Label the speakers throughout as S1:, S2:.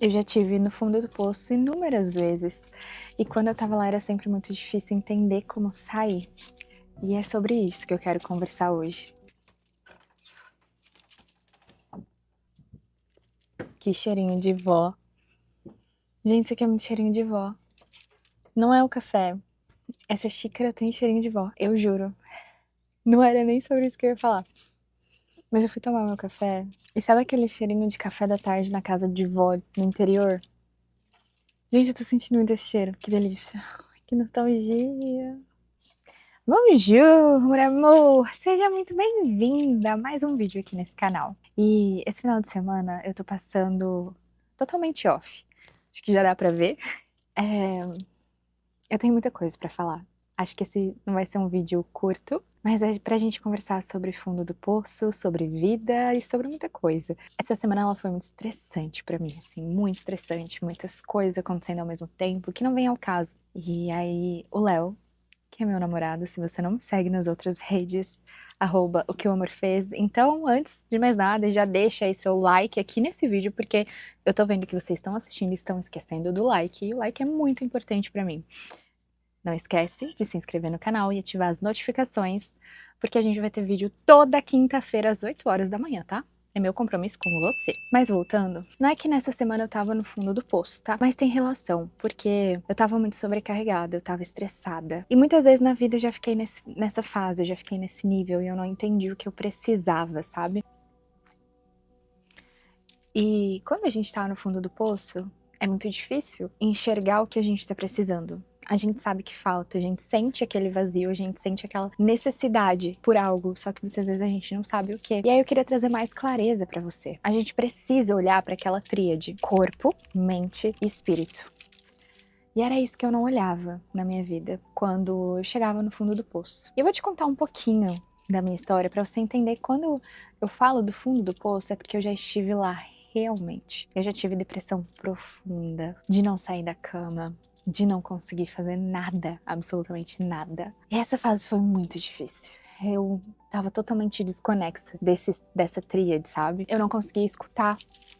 S1: Eu já tive no fundo do poço inúmeras vezes, e quando eu estava lá era sempre muito difícil entender como sair. E é sobre isso que eu quero conversar hoje. Que cheirinho de vó. Gente, isso aqui é muito cheirinho de vó. Não é o café. Essa xícara tem cheirinho de vó, eu juro. Não era nem sobre isso que eu ia falar. Mas eu fui tomar meu café, e sabe aquele cheirinho de café da tarde na casa de vó no interior? Gente, eu tô sentindo muito esse cheiro, que delícia. Que nostalgia. Bonjour, meu amor! Seja muito bem-vinda a mais um vídeo aqui nesse canal. E esse final de semana eu tô passando totalmente off. Acho que já dá pra ver. Eu tenho muita coisa pra falar. Acho que esse não vai ser um vídeo curto, mas é pra gente conversar sobre fundo do poço, sobre vida e sobre muita coisa. Essa semana ela foi muito estressante pra mim, assim, muito estressante, muitas coisas acontecendo ao mesmo tempo, que não vem ao caso. E aí o Léo, que é meu namorado, se você não me segue nas outras redes, @o que o amor fez. Então, antes de mais nada, já deixa aí seu like aqui nesse vídeo, porque eu tô vendo que vocês estão assistindo e estão esquecendo do like, e o like é muito importante pra mim. Não esquece de se inscrever no canal e ativar as notificações, porque a gente vai ter vídeo toda quinta-feira às 8 horas da manhã, tá? É meu compromisso com você. Mas voltando, não é que nessa semana eu tava no fundo do poço, tá? Mas tem relação, porque eu tava muito sobrecarregada, eu tava estressada. E muitas vezes na vida eu já fiquei nessa fase, eu já fiquei nesse nível e eu não entendi o que eu precisava, sabe? E quando a gente tá no fundo do poço, é muito difícil enxergar o que a gente tá precisando. A gente sabe que falta, a gente sente aquele vazio, a gente sente aquela necessidade por algo, só que muitas vezes a gente não sabe o que. E aí eu queria trazer mais clareza pra você. A gente precisa olhar pra aquela tríade: corpo, mente e espírito. E era isso que eu não olhava na minha vida quando eu chegava no fundo do poço. E eu vou te contar um pouquinho da minha história pra você entender que quando eu falo do fundo do poço é porque eu já estive lá realmente. Eu já tive depressão profunda, de não sair da cama, de não conseguir fazer nada, absolutamente nada. E essa fase foi muito difícil. Eu tava totalmente desconexa dessa tríade, sabe? Eu não conseguia escutar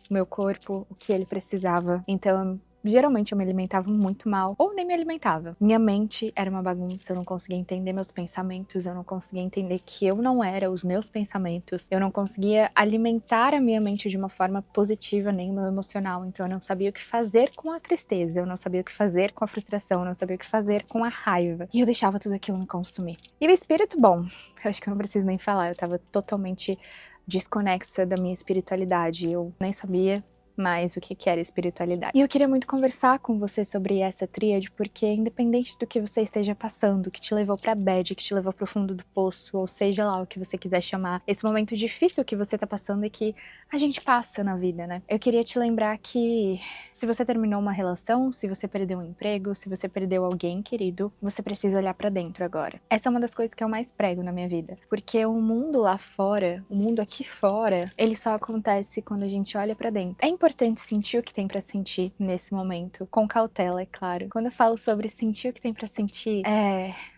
S1: o meu corpo, o que ele precisava. Então, geralmente eu me alimentava muito mal, ou nem me alimentava. Minha mente era uma bagunça, eu não conseguia entender meus pensamentos, eu não conseguia entender que eu não era os meus pensamentos, eu não conseguia alimentar a minha mente de uma forma positiva, nem o meu emocional, então eu não sabia o que fazer com a tristeza, eu não sabia o que fazer com a frustração, eu não sabia o que fazer com a raiva, e eu deixava tudo aquilo me consumir. E o espírito, bom, eu acho que eu não preciso nem falar, eu tava totalmente desconexa da minha espiritualidade, eu nem sabia mais o que era espiritualidade. E eu queria muito conversar com você sobre essa tríade, porque independente do que você esteja passando, que te levou pra bad, que te levou pro fundo do poço, ou seja lá o que você quiser chamar, esse momento difícil que você tá passando e que a gente passa na vida, né? Eu queria te lembrar que se você terminou uma relação, se você perdeu um emprego, se você perdeu alguém querido, você precisa olhar pra dentro agora. Essa é uma das coisas que eu mais prego na minha vida, porque o mundo lá fora, o mundo aqui fora, ele só acontece quando a gente olha pra dentro. É importante sentir o que tem pra sentir nesse momento, com cautela, é claro. Quando eu falo sobre sentir o que tem pra sentir,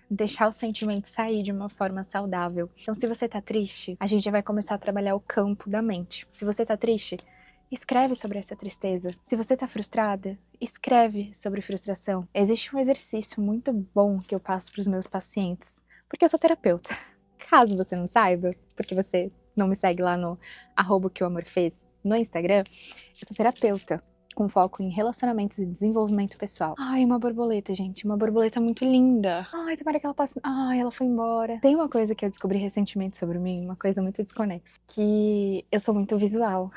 S1: deixar o sentimento sair de uma forma saudável. Então, se você tá triste, a gente já vai começar a trabalhar o campo da mente. Se você tá triste, escreve sobre essa tristeza. Se você tá frustrada, escreve sobre frustração. Existe um exercício muito bom que eu passo pros meus pacientes, porque eu sou terapeuta. Caso você não saiba, porque você não me segue lá no @o que o amor fez no Instagram, eu sou terapeuta, com foco em relacionamentos e desenvolvimento pessoal. Ai, uma borboleta, gente, uma borboleta muito linda. Ai, tomara que ela passe. Ai, ela foi embora. Tem uma coisa que eu descobri recentemente sobre mim, uma coisa muito desconexa, que eu sou muito visual.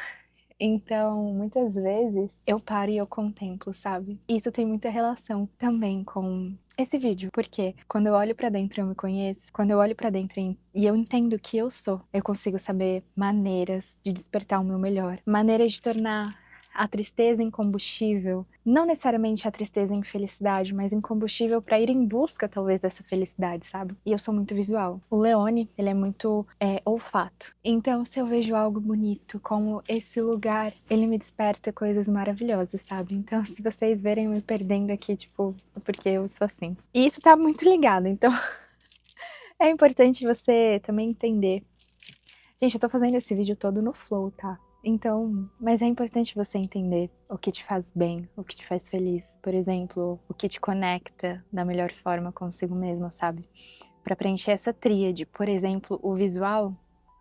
S1: Então, muitas vezes, eu paro e eu contemplo, sabe? Isso tem muita relação também com esse vídeo, porque quando eu olho pra dentro eu me conheço, quando eu olho pra dentro e eu entendo que eu sou, eu consigo saber maneiras de despertar o meu melhor, maneiras de tornar a tristeza em combustível, não necessariamente a tristeza em felicidade, mas em combustível para ir em busca talvez dessa felicidade, sabe? E eu sou muito visual. O Leone, ele é muito olfato. Então, se eu vejo algo bonito, como esse lugar, ele me desperta coisas maravilhosas, sabe? Então, se vocês verem eu me perdendo aqui, tipo, é porque eu sou assim. E isso tá muito ligado, então é importante você também entender. Gente, eu tô fazendo esse vídeo todo no flow, tá? Então, mas é importante você entender o que te faz bem, o que te faz feliz. Por exemplo, o que te conecta da melhor forma consigo mesma, sabe? Para preencher essa tríade. Por exemplo, o visual,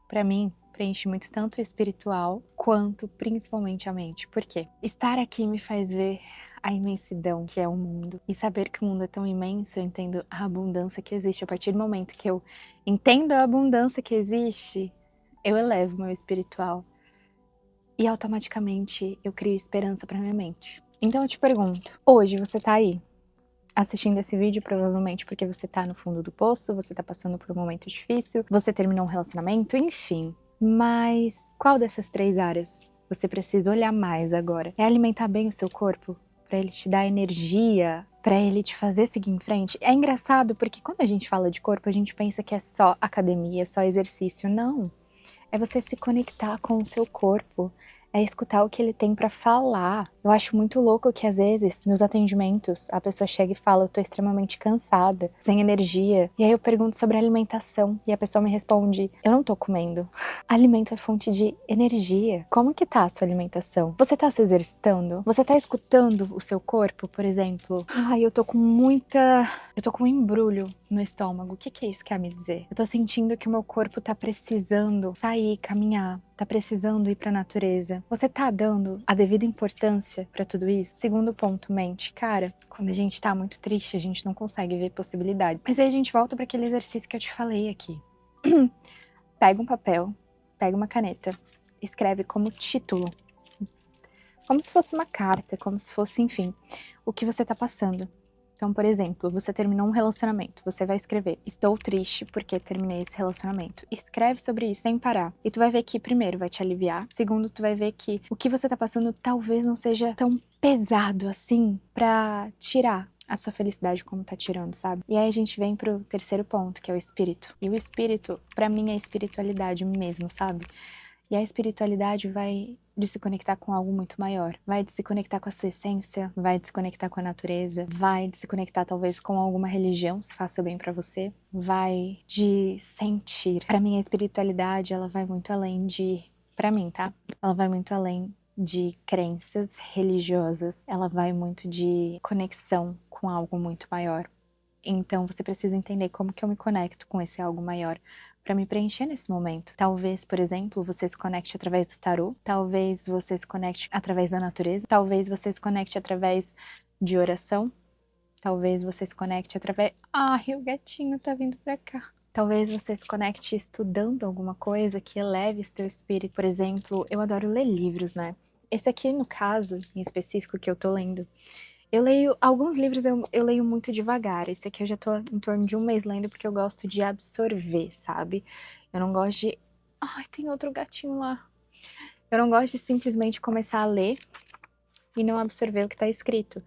S1: para mim, preenche muito tanto o espiritual quanto principalmente a mente. Por quê? Estar aqui me faz ver a imensidão que é o mundo. E saber que o mundo é tão imenso, eu entendo a abundância que existe. A partir do momento que eu entendo a abundância que existe, eu elevo meu espiritual. E automaticamente eu crio esperança para minha mente. Então eu te pergunto, hoje você tá aí assistindo esse vídeo provavelmente porque você tá no fundo do poço, você tá passando por um momento difícil, você terminou um relacionamento, enfim. Mas qual dessas 3 áreas você precisa olhar mais agora? É alimentar bem o seu corpo? Pra ele te dar energia? Pra ele te fazer seguir em frente? É engraçado porque quando a gente fala de corpo, a gente pensa que é só academia, só exercício. Não. É você se conectar com o seu corpo, é escutar o que ele tem pra falar. Eu acho muito louco que às vezes, nos atendimentos, a pessoa chega e fala: eu tô extremamente cansada, sem energia. E aí eu pergunto sobre alimentação e a pessoa me responde: eu não tô comendo. Alimento é fonte de energia. Como que tá a sua alimentação? Você tá se exercitando? Você tá escutando o seu corpo, por exemplo? Ai, eu tô com um embrulho no estômago. O que que isso quer me dizer? Eu tô sentindo que o meu corpo tá precisando sair, caminhar, tá precisando ir pra natureza. Você tá dando a devida importância pra tudo isso? Segundo ponto, mente. Cara, quando a gente tá muito triste, a gente não consegue ver possibilidade. Mas aí a gente volta pra aquele exercício que eu te falei aqui. Pega um papel, pega uma caneta, escreve como título, como se fosse uma carta, como se fosse, enfim, o que você tá passando. Então, por exemplo, você terminou um relacionamento, você vai escrever: estou triste porque terminei esse relacionamento. Escreve sobre isso sem parar. E tu vai ver que, primeiro, vai te aliviar. Segundo, tu vai ver que o que você tá passando talvez não seja tão pesado assim pra tirar a sua felicidade como tá tirando, sabe? E aí a gente vem pro terceiro ponto, que é o espírito. E o espírito, pra mim, é espiritualidade mesmo, sabe? E a espiritualidade vai de se conectar com algo muito maior. Vai de se conectar com a sua essência, vai de se conectar com a natureza, vai de se conectar talvez com alguma religião, se faça bem pra você, vai de sentir. Pra mim a espiritualidade, ela vai muito além de, pra mim, tá? Ela vai muito além de crenças religiosas, ela vai muito de conexão com algo muito maior. Então você precisa entender como que eu me conecto com esse algo maior para me preencher nesse momento. Talvez, por exemplo, você se conecte através do tarô, talvez você se conecte através da natureza, talvez você se conecte através de oração, talvez você se conecte através... Ai, o gatinho tá vindo pra cá. Talvez você se conecte estudando alguma coisa que eleve esse teu espírito. Por exemplo, eu adoro ler livros, né? Esse aqui, no caso, em específico, que eu tô lendo, eu leio alguns livros, eu leio muito devagar. Esse aqui eu já tô em torno de 1 mês lendo porque eu gosto de absorver, sabe? Eu não gosto de... Ai, tem outro gatinho lá. Eu não gosto de simplesmente começar a ler e não absorver o que tá escrito.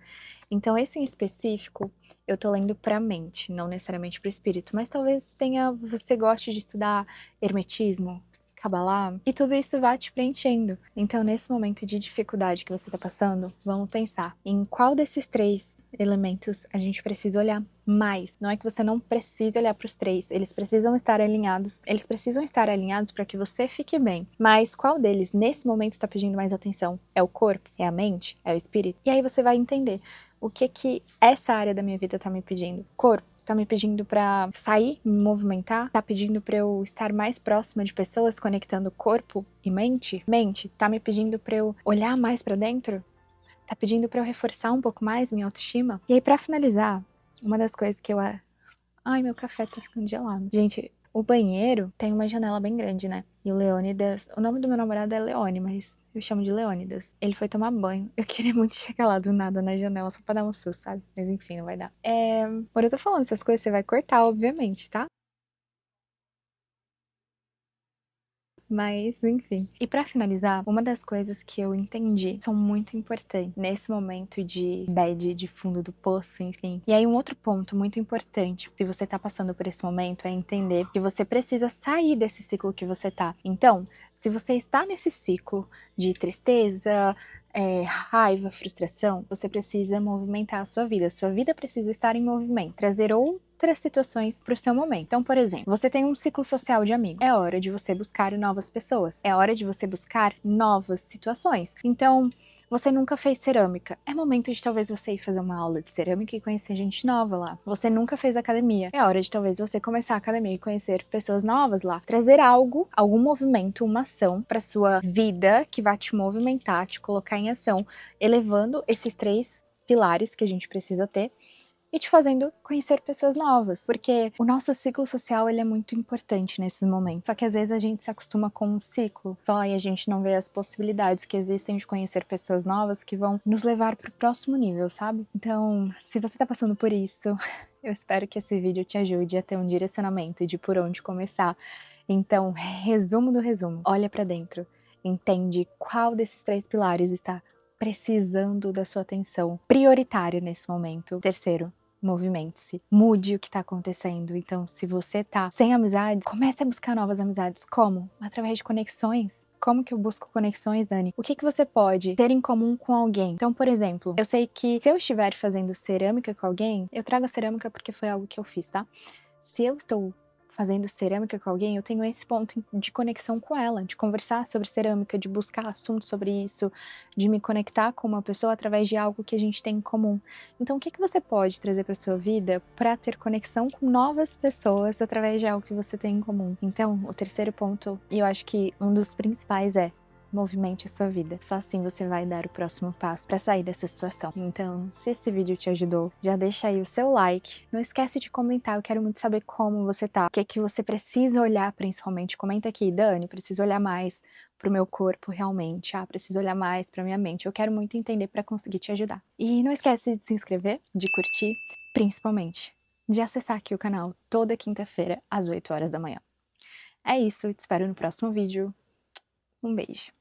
S1: Então esse em específico eu tô lendo pra mente, não necessariamente pro espírito, mas talvez você goste de estudar hermetismo, Kabbalah, e tudo isso vai te preenchendo. Então nesse momento de dificuldade que você tá passando, vamos pensar em qual desses 3 elementos a gente precisa olhar mais. Não é que você não precise olhar para os 3, eles precisam estar alinhados para que você fique bem. Mas qual deles nesse momento está pedindo mais atenção? É o corpo? É a mente? É o espírito? E aí você vai entender o que que essa área da minha vida tá me pedindo. Corpo tá me pedindo pra sair, me movimentar, tá pedindo pra eu estar mais próxima de pessoas, conectando corpo e mente. Mente tá me pedindo pra eu olhar mais pra dentro, tá pedindo pra eu reforçar um pouco mais minha autoestima. E aí, pra finalizar, uma das coisas que eu... Ai, meu café tá ficando gelado. Gente, o banheiro tem uma janela bem grande, né? E o Leônidas... O nome do meu namorado é Leone, mas eu chamo de Leônidas. Ele foi tomar banho. Eu queria muito chegar lá do nada na janela só pra dar um susto, sabe? Mas enfim, não vai dar. Por eu tô falando essas coisas, você vai cortar, obviamente, tá? Mas, enfim. E pra finalizar, uma das coisas que eu entendi são muito importantes nesse momento de bad, de fundo do poço, enfim. E aí um outro ponto muito importante, se você tá passando por esse momento, é entender que você precisa sair desse ciclo que você tá. Então, se você está nesse ciclo de tristeza, raiva, frustração, você precisa movimentar a sua vida. Sua vida precisa estar em movimento, trazer outras situações para o seu momento. Então, por exemplo, você tem um ciclo social de amigos. É hora de você buscar novas pessoas. É hora de você buscar novas situações. Então, você nunca fez cerâmica. É momento de talvez você ir fazer uma aula de cerâmica e conhecer gente nova lá. Você nunca fez academia. É hora de talvez você começar a academia e conhecer pessoas novas lá. Trazer algo, algum movimento, uma ação para sua vida que vai te movimentar, te colocar em ação, elevando esses 3 pilares que a gente precisa ter e te fazendo conhecer pessoas novas, porque o nosso ciclo social ele é muito importante nesses momentos. Só que às vezes a gente se acostuma com um ciclo só e a gente não vê as possibilidades que existem de conhecer pessoas novas que vão nos levar para o próximo nível, sabe? Então, se você tá passando por isso, eu espero que esse vídeo te ajude a ter um direcionamento de por onde começar. Então, resumo do resumo, olha para dentro, entende qual desses 3 pilares está precisando da sua atenção prioritária nesse momento. Terceiro, movimente-se, mude o que tá acontecendo. Então, se você tá sem amizades, comece a buscar novas amizades. Como? Através de conexões. Como que eu busco conexões, Dani? O que que você pode ter em comum com alguém? Então, por exemplo, eu sei que se eu estiver fazendo cerâmica com alguém, eu trago a cerâmica porque foi algo que eu fiz, tá? Se eu estou fazendo cerâmica com alguém, eu tenho esse ponto de conexão com ela, de conversar sobre cerâmica, de buscar assuntos sobre isso, de me conectar com uma pessoa através de algo que a gente tem em comum. Então, o que que você pode trazer para sua vida para ter conexão com novas pessoas através de algo que você tem em comum? Então, o terceiro ponto, e eu acho que um dos principais é: movimente a sua vida. Só assim você vai dar o próximo passo para sair dessa situação. Então, se esse vídeo te ajudou, já deixa aí o seu like. Não esquece de comentar, eu quero muito saber como você tá. O que é que você precisa olhar principalmente. Comenta aqui, Dani, preciso olhar mais pro meu corpo realmente. Preciso olhar mais pra minha mente. Eu quero muito entender para conseguir te ajudar. E não esquece de se inscrever, de curtir, principalmente de acessar aqui o canal toda quinta-feira às 8 horas da manhã. É isso, te espero no próximo vídeo. Um beijo.